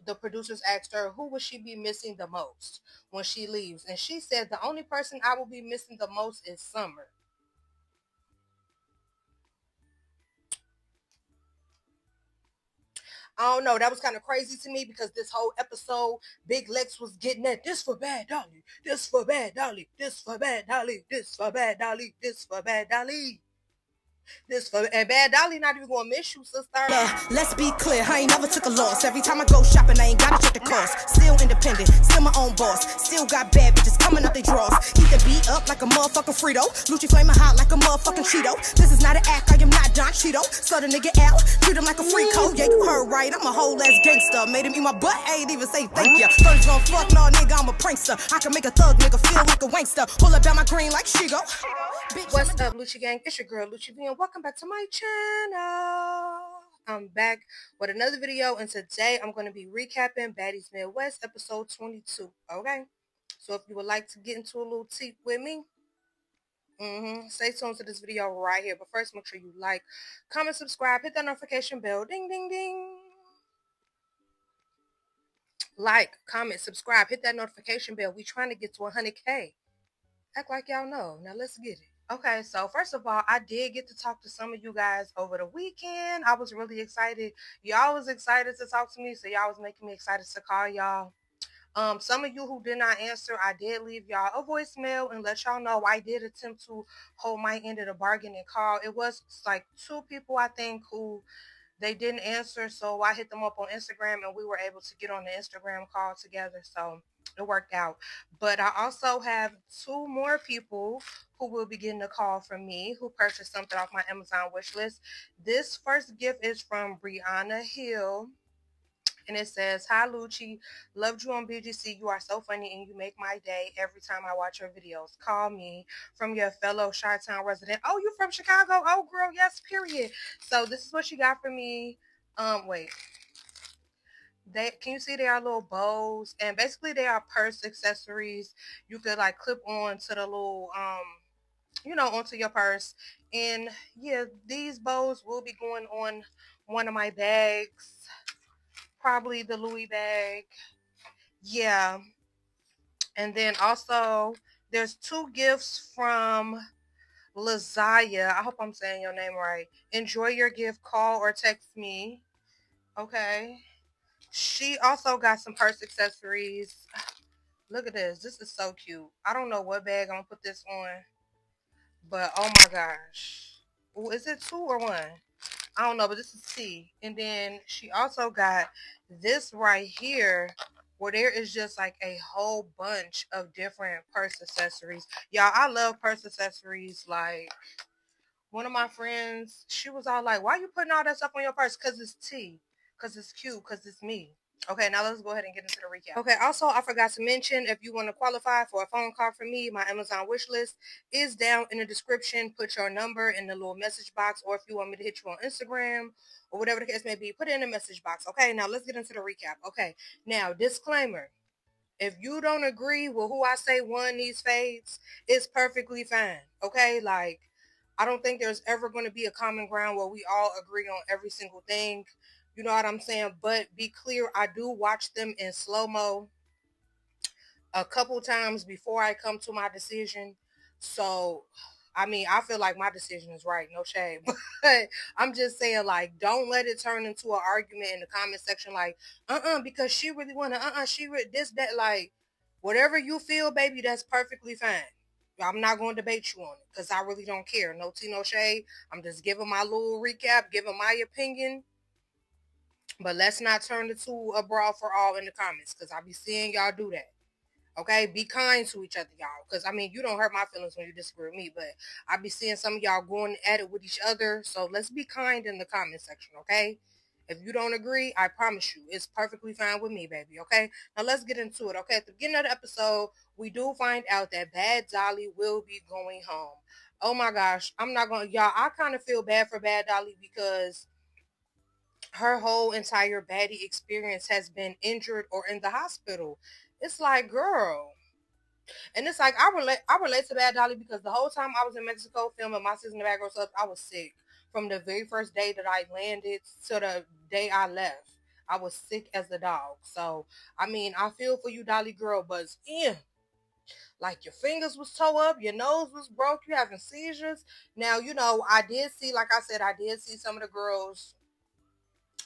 the producers asked her who would she be missing the most when she leaves, and she said the only person I will be missing the most is Summer. I don't know. That was kind of crazy to me because this whole episode, Big Lex was getting at this for Bad Dolly, this for Bad Dolly, this for Bad Dolly, this for Bad Dolly, this for Bad Dolly. This for and Bad Dolly not even gonna miss you, sister. Let's be clear, I ain't never took a loss. Every time I go shopping, I ain't gotta check the cost. Still independent, still my own boss. Still got bad bitches coming up they draws. Keep the beat up like a motherfucking Frito. Lucci flaming hot like a motherfucking Cheeto. This is not an act, I am not Don Cheeto. So the nigga out, treat him like a free code. Yeah, you heard right, I'm a whole ass gangster. Made him eat my butt, I ain't even say thank ya. First gon' fuck, no nigga, I'm a prankster. I can make a thug nigga feel like a wankster. Pull up down my green like Shigo. What's up, Lucci Gang? It's your girl, Lucci V, and welcome back to my channel. I'm back with another video, and today I'm going to be recapping Baddies Midwest episode 22, okay? So if you would like to get into a little tea with me, stay tuned to this video right here. But first, make sure you like, comment, subscribe, hit that notification bell, ding, ding, ding. Like, comment, subscribe, hit that notification bell. We trying to get to 100K. Act like y'all know. Now let's get it. Okay, so first of all, I did get to talk to some of you guys over the weekend. I was really excited. Y'all was excited to talk to me, so y'all was making me excited to call y'all. Some of you who did not answer, I did leave y'all a voicemail and let y'all know I did attempt to hold my end of the bargain and call. It was like 2 people, I think, who they didn't answer, so I hit them up on Instagram and we were able to get on the Instagram call together, so it worked out. But I also have 2 more people who will be getting a call from me who purchased something off my Amazon wish list. This first gift is from Brianna Hill. And it says, "Hi, Lucci. Loved you on BGC. You are so funny and you make my day every time I watch your videos. Call me from your fellow Chi-Town resident." Oh, you from Chicago? Oh, girl, yes, period. So this is what she got for me. Wait. Can you see they are little bows? And basically they are purse accessories. You could like clip on to the little, onto your purse. And yeah, these bows will be going on one of my bags. Probably the Louis bag. Yeah. And then also there's 2 gifts from Lazaya. I hope I'm saying your name right. Enjoy your gift. Call or text me. Okay. She also got some purse accessories. Look at this. This is so cute. I don't know what bag I'm gonna put this on, but oh my gosh. Ooh, is it 2 or 1? I don't know, but this is T. And then she also got this right here where there is just like a whole bunch of different purse accessories. Y'all, I love purse accessories. Like, one of my friends, she was all like, "Why you putting all that stuff on your purse?" Because it's T. Because it's cute. Because it's me. Okay, now let's go ahead and get into the recap. Okay, also, I forgot to mention, if you want to qualify for a phone call from me, my Amazon wish list is down in the description. Put your number in the little message box, or if you want me to hit you on Instagram, or whatever the case may be, put it in the message box. Okay, now let's get into the recap. Okay, now, disclaimer. If you don't agree with who I say won these fades, it's perfectly fine. Okay, like, I don't think there's ever going to be a common ground where we all agree on every single thing. You know what I'm saying? But be clear, I do watch them in slow-mo a couple times before I come to my decision. So, I mean, I feel like my decision is right, no shade. But I'm just saying, like, don't let it turn into an argument in the comment section, like, because she really wanna, this, that, like, whatever you feel, baby, that's perfectly fine. I'm not going to debate you on it because I really don't care. No tea, no shade. I'm just giving my little recap, giving my opinion. But let's not turn it to a brawl for all in the comments because I be seeing y'all do that. Okay, be kind to each other, y'all. Because, I mean, you don't hurt my feelings when you disagree with me, but I be seeing some of y'all going at it with each other. So let's be kind in the comment section, okay? If you don't agree, I promise you, it's perfectly fine with me, baby, okay? Now let's get into it, okay? At the beginning of the episode, we do find out that Bad Dolly will be going home. Oh my gosh, I'm not going to, y'all, I kind of feel bad for Bad Dolly because her whole entire baddie experience has been injured or in the hospital. It's like, girl. And it's like, I relate to Bad Dolly because the whole time I was in Mexico filming My Season of Bad Girls Up, I was sick. From the very first day that I landed to the day I left, I was sick as a dog. So, I mean, I feel for you, Dolly girl, but yeah, like your fingers was toe up, your nose was broke, you having seizures. Now, I did see, like I said, I did see some of the girls,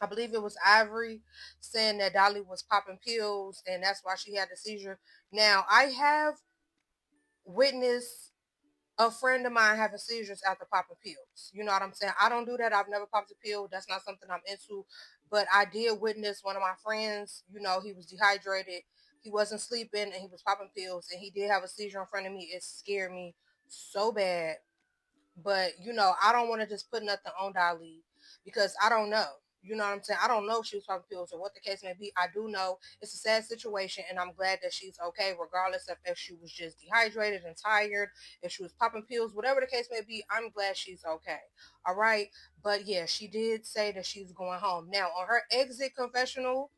I believe it was Ivory, saying that Dolly was popping pills and that's why she had the seizure. Now, I have witnessed a friend of mine having seizures after popping pills. You know what I'm saying? I don't do that. I've never popped a pill. That's not something I'm into. But I did witness one of my friends, he was dehydrated. He wasn't sleeping and he was popping pills and he did have a seizure in front of me. It scared me so bad. But, I don't want to just put nothing on Dolly because I don't know. You know what I'm saying? I don't know if she was popping pills or what the case may be. I do know it's a sad situation, and I'm glad that she's okay, regardless of if she was just dehydrated and tired, if she was popping pills, whatever the case may be. I'm glad she's okay. All right. But yeah, she did say that she's going home. Now, on her exit confessional,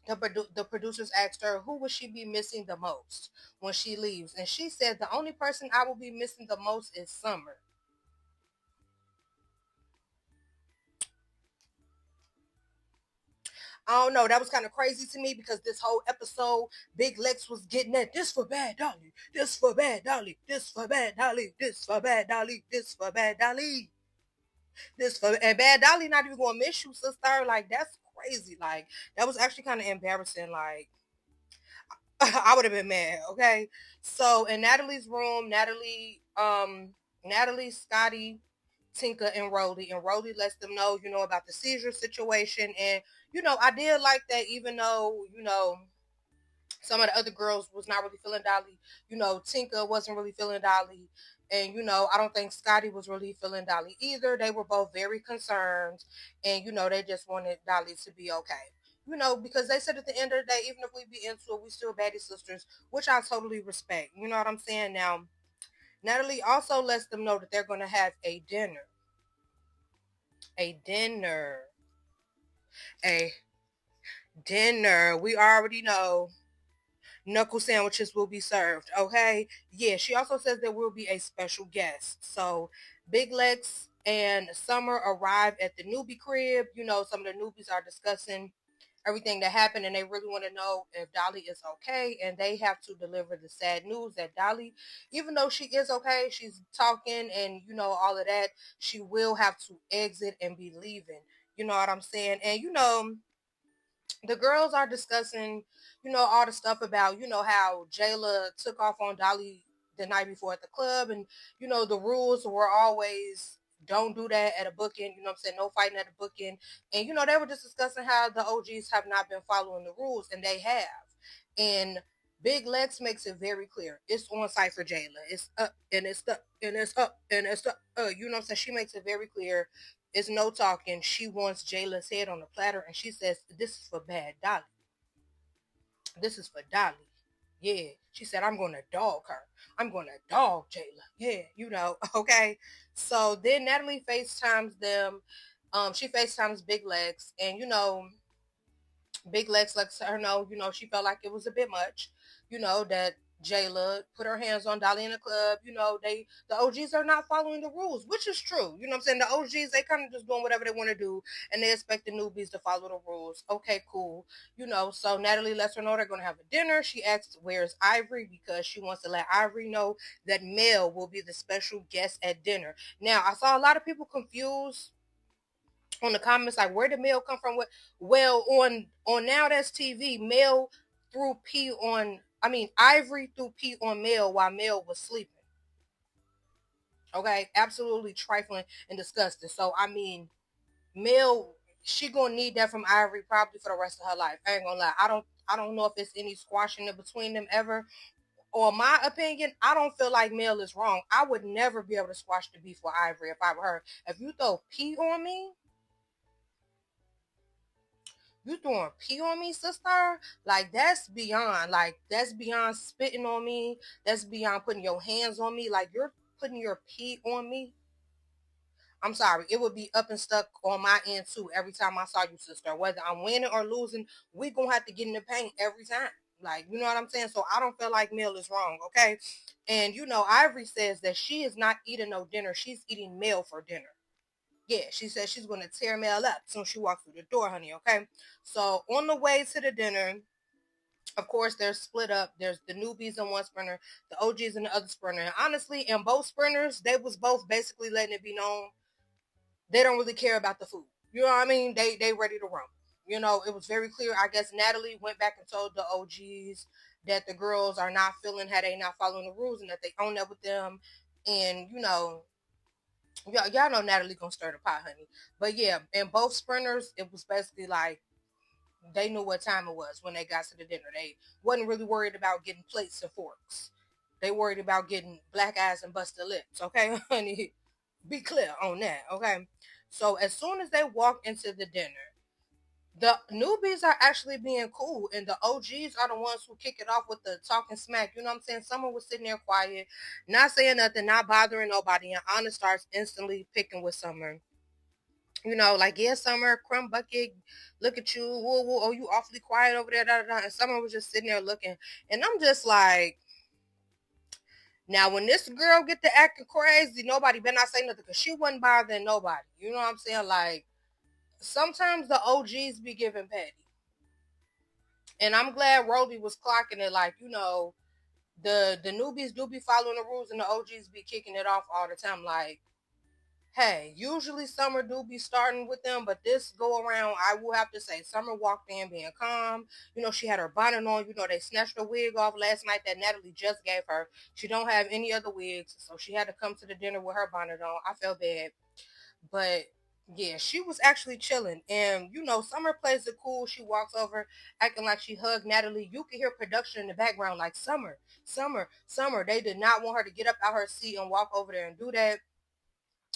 the producers asked her who would she be missing the most when she leaves, and she said the only person I will be missing the most is Summer. I don't know. That was kind of crazy to me because this whole episode, Big Lex was getting at this for Bad Dolly, this for Bad Dolly, this for Bad Dolly, this for Bad Dolly, this for Bad Dolly, this for and Bad Dolly not even gonna miss you, sister. Like that's crazy. Like that was actually kind of embarrassing. Like I would have been mad. Okay, so in Natalie's room, Natalie, Scotty, Tinka, and Rolly. And Rolly lets them know, about the seizure situation. And, I did like that, even though, some of the other girls was not really feeling Dolly. Tinka wasn't really feeling Dolly. And, I don't think Scotty was really feeling Dolly either. They were both very concerned. And, they just wanted Dolly to be okay. Because they said at the end of the day, even if we be into it, we still baddie sisters, which I totally respect. You know what I'm saying? Now, Natalie also lets them know that they're going to have a dinner. A dinner. A dinner. We already know knuckle sandwiches will be served. Okay. Yeah. She also says there will be a special guest. So Big Lex and Summer arrive at the newbie crib. Some of the newbies are discussing everything that happened and they really want to know if Dolly is okay, and they have to deliver the sad news that Dolly, even though she is okay, she's talking and all of that, she will have to exit and be leaving. You know what I'm saying? And the girls are discussing, all the stuff about, how Jayla took off on Dolly the night before at the club. And, the rules were always don't do that at a booking, I'm saying? No fighting at a booking. And, they were just discussing how the OGs have not been following the rules, and they have. And Big Lex makes it very clear. It's on site for Jayla. It's up and it's up and it's up and it's up. I'm saying? She makes it very clear it's no talking. She wants Jayla's head on the platter, and she says, "This is for Bad Dolly. This is for Dolly." Yeah, she said, "I'm going to dog her. I'm going to dog Jayla." Yeah, okay. So then Natalie FaceTimes them. She FaceTimes Big Lex, and Big Lex lets her know, she felt like it was a bit much, that Jayla put her hands on Dolly in the club. The OGs are not following the rules, which is true. You know what I'm saying? The OGs, they kind of just doing whatever they want to do, and they expect the newbies to follow the rules. Okay, cool. So Natalie lets her know they're going to have a dinner. She asks, where's Ivory? Because she wants to let Ivory know that Mel will be the special guest at dinner. Now, I saw a lot of people confused on the comments, like, where did Mel come from? Well, on Now That's TV, Mel threw pee on, Ivory threw pee on Mel while Mel was sleeping. Okay, absolutely trifling and disgusting. So Mel, she gonna need that from Ivory probably for the rest of her life. I ain't gonna lie. I don't know if it's any squashing in between them ever. Or my opinion, I don't feel like Mel is wrong. I would never be able to squash the beef with Ivory if I were her. If you throw pee on me, you throwing pee on me, sister? Like, that's beyond spitting on me. That's beyond putting your hands on me. Like, you're putting your pee on me. I'm sorry. It would be up and stuck on my end, too, every time I saw you, sister. Whether I'm winning or losing, we going to have to get in the paint every time. Like, you know what I'm saying? So I don't feel like Mel is wrong, okay? And, Ivory says that she is not eating no dinner. She's eating Mel for dinner. Yeah, she said she's going to tear Mel up as soon as she walks through the door, honey, okay? So on the way to the dinner, of course, they're split up. There's the newbies in one sprinter, the OGs in the other sprinter. And honestly, in both sprinters, they was both basically letting it be known they don't really care about the food. You know what I mean? They ready to rumble. You know, it was very clear. I guess Natalie went back and told the OGs that the girls are not feeling how they not following the rules and that they own that with them. And, you know, y'all know Natalie gonna stir the pot, honey. But yeah, in both sprinters, it was basically like they knew what time it was when they got to the dinner. They wasn't really worried about getting plates and forks. They worried about getting black eyes and busted lips. Okay, honey, be clear on that. Okay, so as soon as they walk into the dinner, the newbies are actually being cool, and the OGs are the ones who kick it off with the talking smack. You know what I'm saying? Summer was sitting there quiet, not saying nothing, not bothering nobody, and Anna starts instantly picking with Summer. You know, like, yeah, Summer, crumb bucket, look at you, whoa, whoa, oh, you awfully quiet over there, da, da, da. And Summer was just sitting there looking, and I'm just like, now when this girl get to acting crazy, nobody better not say nothing, because she wasn't bothering nobody. You know what I'm saying? Like, sometimes the OGs be giving petty. And I'm glad Roly was clocking it, like, you know, the newbies do be following the rules, and the OGs be kicking it off all the time, like, hey, usually Summer do be starting with them, but this go around, I will have to say, Summer walked in being calm. You know, she had her bonnet on. You know, they snatched her wig off last night that Natalie just gave her. She don't have any other wigs, so she had to come to the dinner with her bonnet on. I felt bad, but yeah, she was actually chilling. And, you know, Summer plays it cool. She walks over acting like she hugged Natalie. You can hear production in the background like, Summer, Summer, Summer. They did not want her to get up out her seat and walk over there and do that.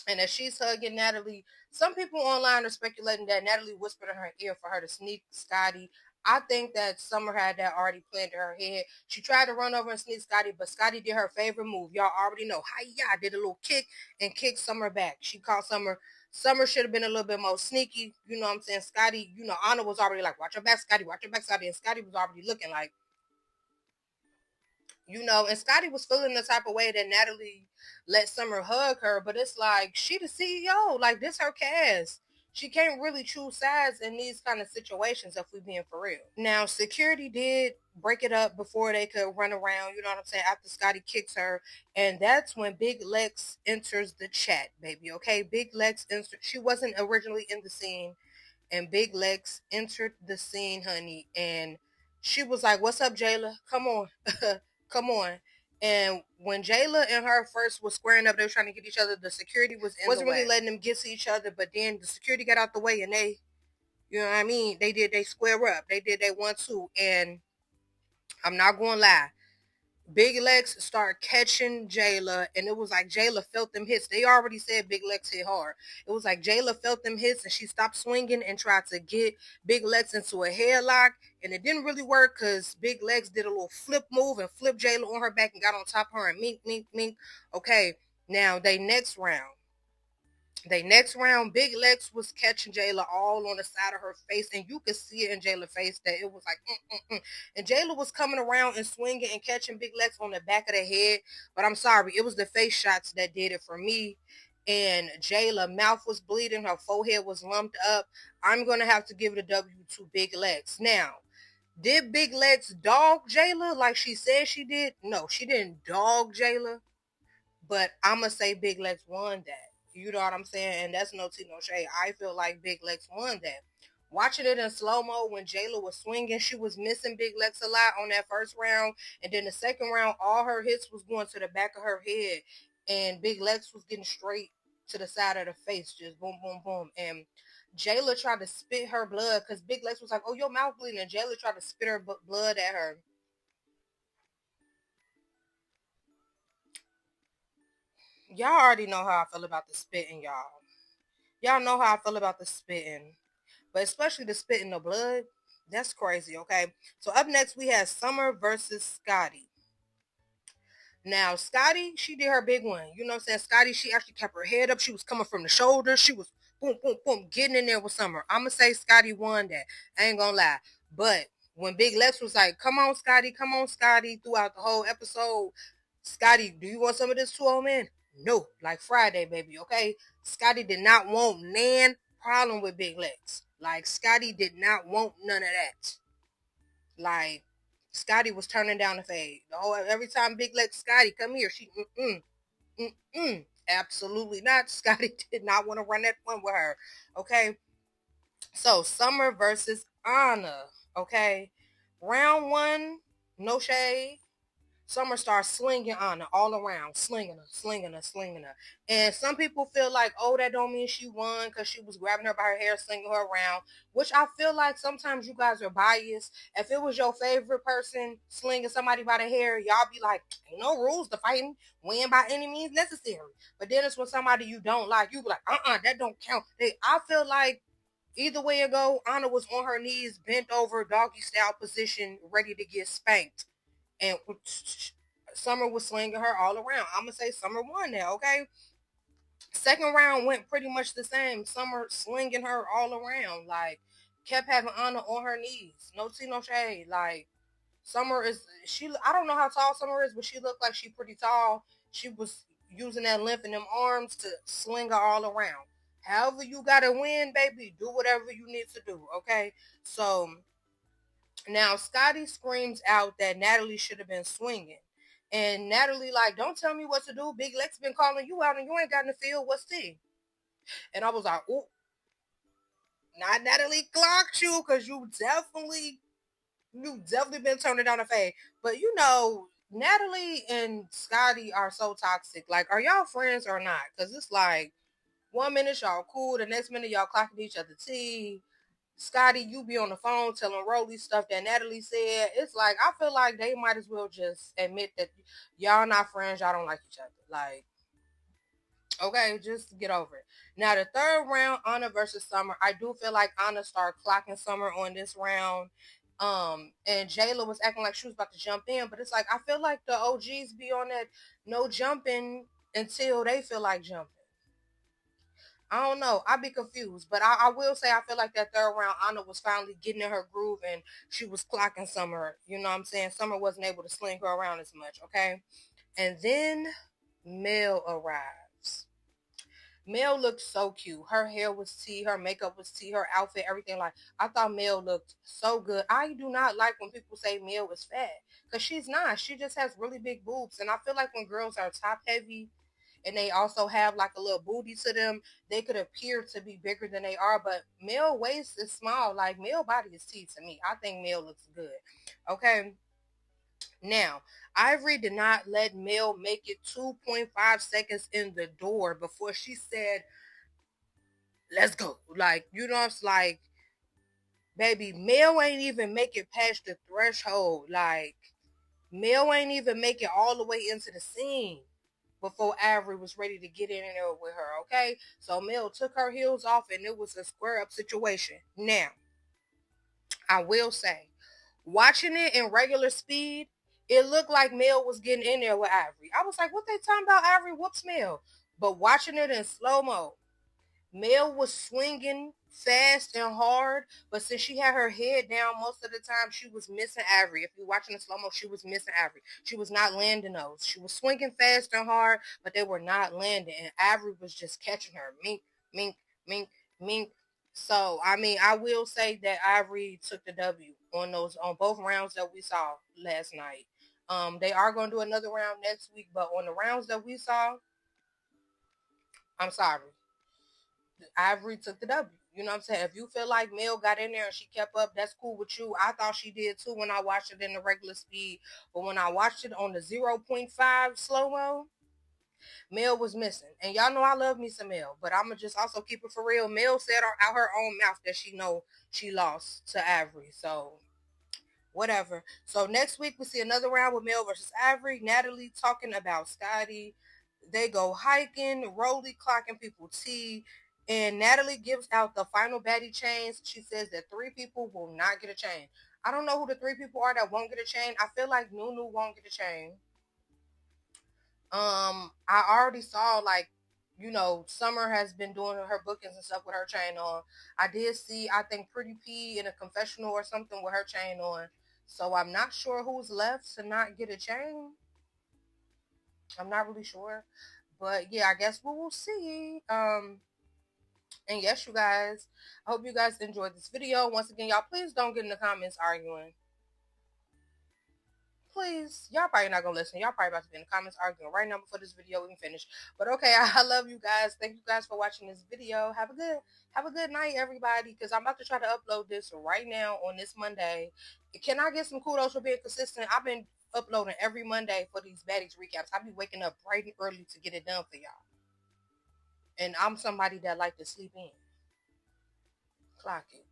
And as she's hugging Natalie, some people online are speculating that Natalie whispered in her ear for her to sneak Scotty. I think that Summer had that already planned in her head. She tried to run over and sneak Scotty, but Scotty did her favorite move. Y'all already know. Hi-ya, did a little kick and kicked Summer back. She caught Summer. Summer should have been a little bit more sneaky. You know what I'm saying? Scotty, you know, Anna was already like, watch your back, Scotty, watch your back, Scotty. And Scotty was already looking like, you know, and Scotty was feeling the type of way that Natalie let Summer hug her, but it's like, she the CEO, like, this her cast. She can't really choose sides in these kind of situations if we being for real. Now, security did break it up before they could run around, you know what I'm saying, after Scotty kicks her, and that's when Big Lex enters the chat, baby, okay? Big Lex entered, she wasn't originally in the scene, and Big Lex entered the scene, honey, and she was like, what's up, Jayla? Come on. Come on. And when Jayla and her first was squaring up, they were trying to get each other, the security wasn't really letting them get to each other, but then the security got out the way and they, you know what I mean? They square up. They did they 1-2. And I'm not gonna lie. Big Lex started catching Jayla, and it was like Jayla felt them hits. They already said Big Lex hit hard. It was like Jayla felt them hits, and she stopped swinging and tried to get Big Lex into a headlock, and it didn't really work because Big Lex did a little flip move and flipped Jayla on her back and got on top of her and mink, mink, mink. Okay, now They next round, Big Lex was catching Jayla all on the side of her face, and you could see it in Jayla's face that it was like, And Jayla was coming around and swinging and catching Big Lex on the back of the head, but I'm sorry, it was the face shots that did it for me. And Jayla mouth was bleeding, her forehead was lumped up. I'm gonna have to give it a W to Big Lex. Now, did Big Lex dog Jayla like she said she did? No, she didn't dog Jayla. But I'ma say Big Lex won that. You know what I'm saying? And that's no tea, no shade. I feel like Big Lex won that. Watching it in slow-mo when Jayla was swinging, she was missing Big Lex a lot on that first round. And then the second round, all her hits was going to the back of her head. And Big Lex was getting straight to the side of the face, just boom, boom, boom. And Jayla tried to spit her blood because Big Lex was like, oh, your mouth bleeding. And Jayla tried to spit her blood at her. Y'all already know how I feel about the spitting, y'all. Y'all know how I feel about the spitting, but especially the spitting the blood. That's crazy, okay? So up next, we have Summer versus Scotty. Now, Scotty, she did her big one. You know what I'm saying? Scotty, she actually kept her head up. She was coming from the shoulders. She was boom, boom, boom, getting in there with Summer. I'm going to say Scotty won that. I ain't going to lie. But when Big Lex was like, come on, Scotty, throughout the whole episode, Scotty, do you want some of this too, old man? No, like Friday, baby, okay? Scotty did not want nan problem with Big Lex. Like, Scotty did not want none of that. Like, Scotty was turning down the fade. The whole every time Big Lex Scotty come here, she absolutely not. Scotty did not want to run that one with her. Okay. So Summer versus Anna. Okay. Round one, no shade. Summer starts slinging Anna all around, slinging her, slinging her, slinging her. And some people feel like, oh, that don't mean she won because she was grabbing her by her hair, slinging her around, which I feel like sometimes you guys are biased. If it was your favorite person slinging somebody by the hair, y'all be like, ain't no rules to fighting, win by any means necessary. But then it's when somebody you don't like, you be like, that don't count. I feel like either way it go, Anna was on her knees, bent over, doggy style position, ready to get spanked. And Summer was slinging her all around. I'm gonna say Summer won now, okay? Second round went pretty much the same. Summer slinging her all around, like kept having Anna on her knees. No tea, no shade. Like Summer is she. I don't know how tall Summer is, but she looked like she pretty tall. She was using that length in them arms to sling her all around. However you gotta win, baby, do whatever you need to do, okay? So now Scotty screams out that Natalie should have been swinging. And Natalie like, don't tell me what to do. Big Lex been calling you out and you ain't got in the field. What's tea? And I was like, oh, not Natalie clocked you because you definitely been turning down the fade. But you know, Natalie and Scotty are so toxic. Like, are y'all friends or not? Because it's like, one minute y'all cool, the next minute y'all clocking each other tea. Scotty, you be on the phone telling Rolly stuff that Natalie said. It's like I feel like they might as well just admit that y'all not friends, y'all don't like each other. Like, okay, just get over it. Now the third round, Anna versus Summer. I do feel like Anna started clocking Summer on this round. And Jayla was acting like she was about to jump in, but it's like I feel like the OGs be on that no jumping until they feel like jumping. I don't know. I'd be confused. But I will say I feel like that third round, Anna was finally getting in her groove and she was clocking Summer. You know what I'm saying? Summer wasn't able to sling her around as much, okay? And then Mel arrives. Mel looked so cute. Her hair was tea, her makeup was tea, her outfit, everything. Like, I thought Mel looked so good. I do not like when people say Mel is fat because she's not. She just has really big boobs. And I feel like when girls are top heavy, and they also have like a little booty to them, they could appear to be bigger than they are. But male waist is small. Like male body is T to me. I think male looks good. Okay. Now, Ivory did not let Mel make it 2.5 seconds in the door before she said, let's go. Like, you know, it's like, baby, Mel ain't even make it past the threshold. Like, Mel ain't even make it all the way into the scene before Ivory was ready to get in there with her, okay? So Mel took her heels off and it was a square up situation. Now, I will say, watching it in regular speed, it looked like Mel was getting in there with Ivory. I was like, what they talking about? Ivory whoops Mel. But watching it in slow-mo, Mel was swinging fast and hard, but since she had her head down most of the time, she was missing Ivory. If you're watching the slow mo, she was missing Ivory. She was not landing those. She was swinging fast and hard, but they were not landing, and Ivory was just catching her. Mink, mink, mink, mink. So I mean, I will say that Ivory took the W on both rounds that we saw last night. They are going to do another round next week, but on the rounds that we saw, I'm sorry. Ivory took the W. You know what I'm saying? If you feel like Mel got in there and she kept up, that's cool with you. I thought she did too when I watched it in the regular speed. But when I watched it on the zero point 0.5 slow-mo, Mel was missing. And y'all know I love me some Mel. But I'm going to just also keep it for real. Mel said out her own mouth that she know she lost to Ivory. So whatever. So next week we see another round with Mel versus Ivory. Natalie talking about Scotty. They go hiking, Rolly clocking people tea, and Natalie gives out the final baddie chains. She says that 3 people will not get a chain. I don't know who the 3 people are that won't get a chain. I feel like Nunu won't get a chain. I already saw like, you know, Summer has been doing her bookings and stuff with her chain on. I did see, I think Pretty P in a confessional or something with her chain on. So I'm not sure who's left to not get a chain. I'm not really sure. But yeah, I guess we will see. And yes, you guys, I hope you guys enjoyed this video. Once again, y'all, please don't get in the comments arguing. Please, y'all probably not gonna listen. Y'all probably about to be in the comments arguing right now before this video even finished. But okay, I love you guys. Thank you guys for watching this video. Have a good night, everybody. Because I'm about to try to upload this right now on this Monday. Can I get some kudos for being consistent? I've been uploading every Monday for these Baddies recaps. I be waking up bright and early to get it done for y'all. And I'm somebody that like to sleep in. Clock it.